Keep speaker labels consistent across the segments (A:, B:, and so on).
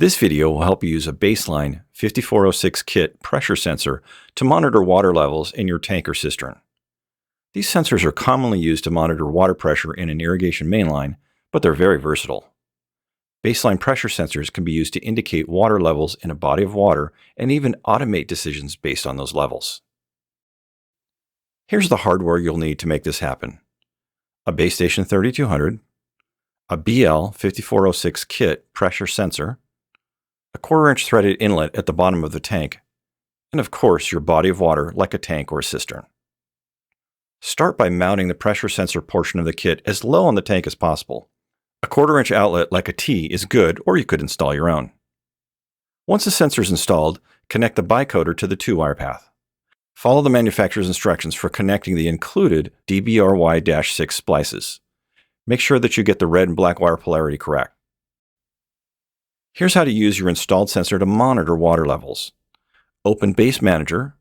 A: This video will help you use a baseline 5406-Kit pressure sensor to monitor water levels in your tank or cistern. These sensors are commonly used to monitor water pressure in an irrigation mainline, but they're very versatile. Baseline pressure sensors can be used to indicate water levels in a body of water and even automate decisions based on those levels. Here's the hardware you'll need to make this happen: a base station 3200, a BL-5406-Kit pressure sensor, a 1/4-inch threaded inlet at the bottom of the tank, and of course your body of water like a tank or a cistern. Start by mounting the pressure sensor portion of the kit as low on the tank as possible. A 1/4-inch outlet like a T is good, or you could install your own. Once the sensor is installed, connect the bicoder to the 2-wire path. Follow the manufacturer's instructions for connecting the included DBRY-6 splices. Make sure that you get the red and black wire polarity correct. Here's how to use your installed sensor to monitor water levels. Open Base Manager,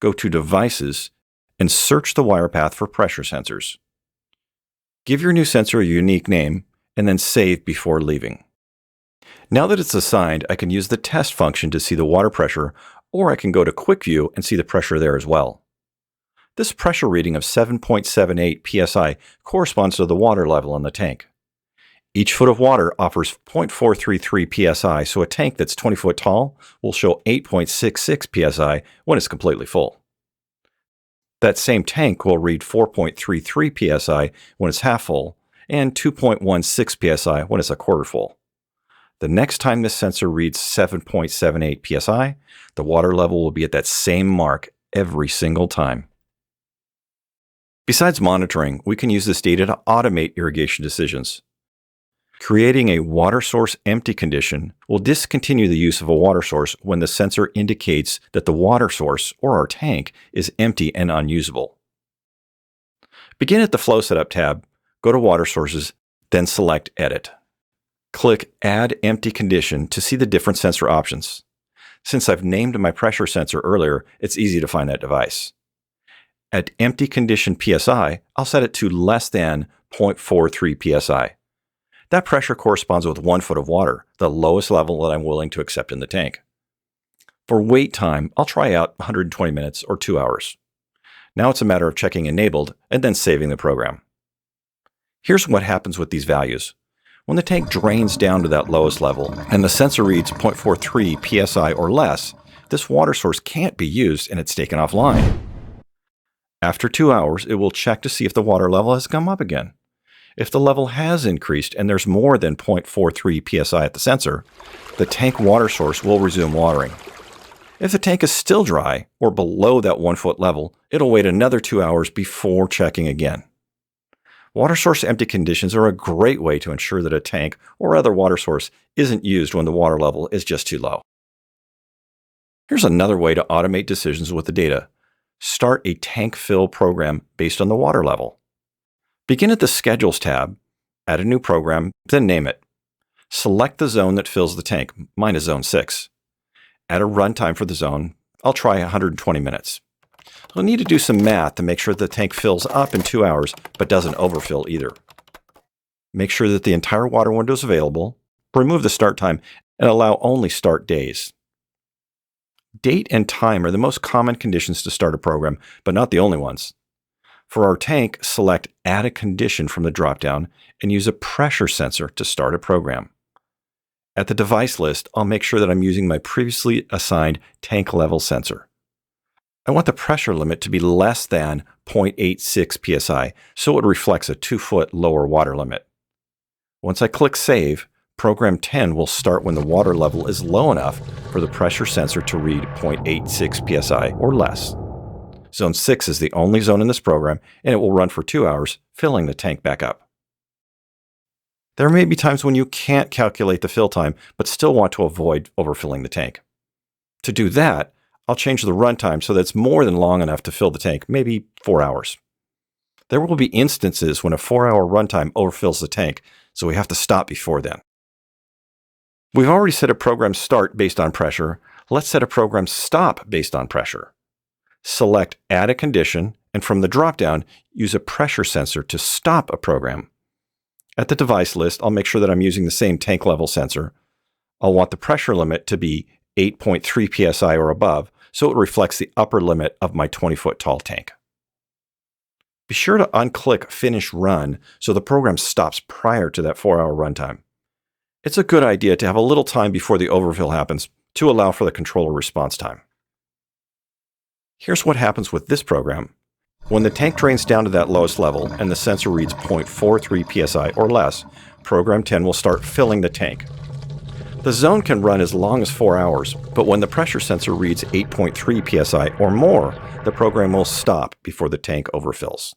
A: go to Devices, and search the wire path for pressure sensors. Give your new sensor a unique name, and then save before leaving. Now that it's assigned, I can use the test function to see the water pressure, or I can go to Quick View and see the pressure there as well. This pressure reading of 7.78 psi corresponds to the water level in the tank. Each foot of water offers 0.433 psi, so a tank that's 20 foot tall will show 8.66 psi when it's completely full. That same tank will read 4.33 psi when it's half full, and 2.16 psi when it's a quarter full. The next time this sensor reads 7.78 psi, the water level will be at that same mark every single time. Besides monitoring, we can use this data to automate irrigation decisions. Creating a water source empty condition will discontinue the use of a water source when the sensor indicates that the water source, or our tank, is empty and unusable. Begin at the Flow Setup tab, go to Water Sources, then select Edit. Click Add Empty Condition to see the different sensor options. Since I've named my pressure sensor earlier, it's easy to find that device. At Empty Condition PSI, I'll set it to less than 0.43 psi. That pressure corresponds with 1 foot of water, the lowest level that I'm willing to accept in the tank. For wait time, I'll try out 120 minutes or 2 hours. Now it's a matter of checking Enabled and then saving the program. Here's what happens with these values. When the tank drains down to that lowest level and the sensor reads 0.43 psi or less, this water source can't be used and it's taken offline. After 2 hours, it will check to see if the water level has come up again. If the level has increased and there's more than 0.43 psi at the sensor, the tank water source will resume watering. If the tank is still dry or below that 1 foot level, it'll wait another 2 hours before checking again. Water source empty conditions are a great way to ensure that a tank or other water source isn't used when the water level is just too low. Here's another way to automate decisions with the data. Start a tank fill program based on the water level. Begin at the Schedules tab, add a new program, then name it. Select the zone that fills the tank. Mine is Zone 6. Add a runtime for the zone. I'll try 120 minutes. I'll need to do some math to make sure the tank fills up in 2 hours, but doesn't overfill either. Make sure that the entire water window is available, remove the start time, and allow only start days. Date and time are the most common conditions to start a program, but not the only ones. For our tank, select Add a Condition from the dropdown and use a pressure sensor to start a program. At the device list, I'll make sure that I'm using my previously assigned tank level sensor. I want the pressure limit to be less than 0.86 psi, so it reflects a 2 foot lower water limit. Once I click Save, Program 10 will start when the water level is low enough for the pressure sensor to read 0.86 psi or less. Zone 6 is the only zone in this program, and it will run for 2 hours, filling the tank back up. There may be times when you can't calculate the fill time, but still want to avoid overfilling the tank. To do that, I'll change the runtime so that it's more than long enough to fill the tank, maybe 4 hours. There will be instances when a 4-hour runtime overfills the tank, so we have to stop before then. We've already set a program start based on pressure. Let's set a program stop based on pressure. Select Add a Condition, and from the dropdown, use a pressure sensor to stop a program. At the device list, I'll make sure that I'm using the same tank level sensor. I'll want the pressure limit to be 8.3 psi or above, so it reflects the upper limit of my 20-foot tall tank. Be sure to unclick Finish Run so the program stops prior to that 4-hour runtime. It's a good idea to have a little time before the overfill happens to allow for the controller response time. Here's what happens with this program. When the tank drains down to that lowest level and the sensor reads 0.43 psi or less, Program 10 will start filling the tank. The zone can run as long as 4 hours, but when the pressure sensor reads 8.3 psi or more, the program will stop before the tank overfills.